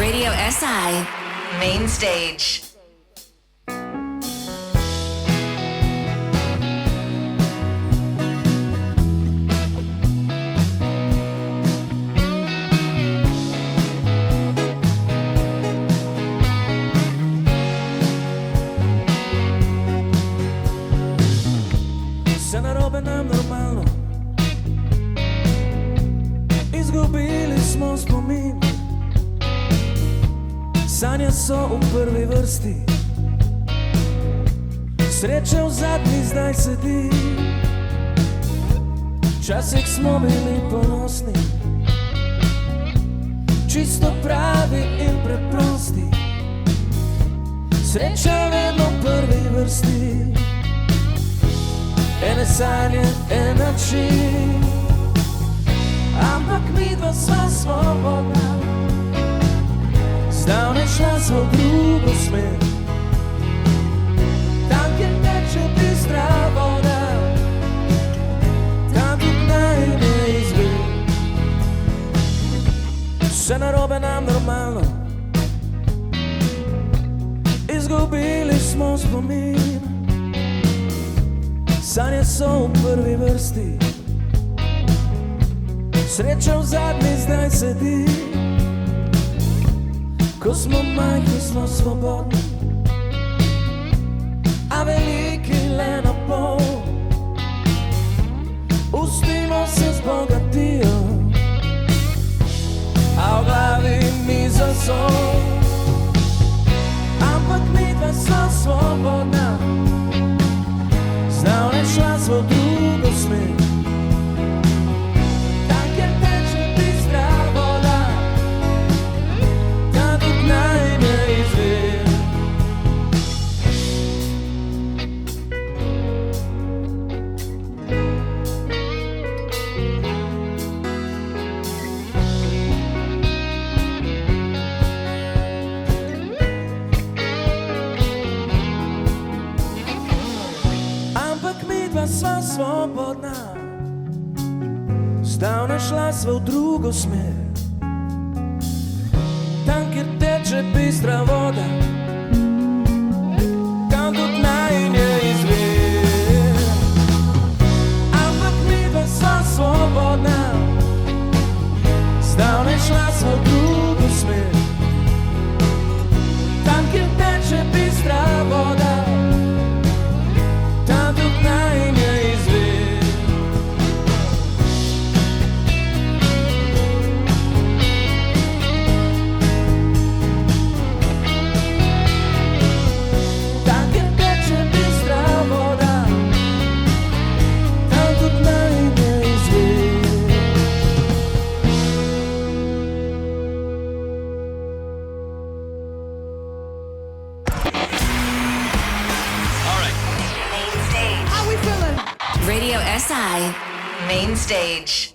Radio SI Main Stage. Sve narobe nam normalno, izgubili smo spomin. Sanja so u prvi vrsti, sreća u zadnji zdaj sedi. Včasih smo bili ponosni, čisto pravi in preprosti. Sreča vedno v prvi vrsti, ene sanje, en način. Ampak midva sva svobodna, zdavnaj šla sva v drugo smer. Tam, kjer teče bistra voda, tam tudi najne izvir. Vse narobe nam normalno, izgubili smo spomin. Sanje so v prvi vrsti, sreča v zadnji zdaj sedi. Ko smo majhni, smo svobodni, a veliki le na pol. Pustimo se zbogatijo, a v glavi mi zasol. Ampak midva sva svobodna, zdavnaj šla sva v drugo smer. Tam, kjer teče bistra voda, tam tudi najne izvir. Sva svobodna, zdavnaj šla sva v drugo smer. Tam, kjer teče bistra voda, tam tudi najne izvir. Ampak midva sva svobodna, zdavnaj šla sva v drugo smer. Tam, kjer teče bistra voda, tam tudi najne izvir. Tam, kjer teče bistra voda, tam tudi najne izvir. Radio SI Main Stage.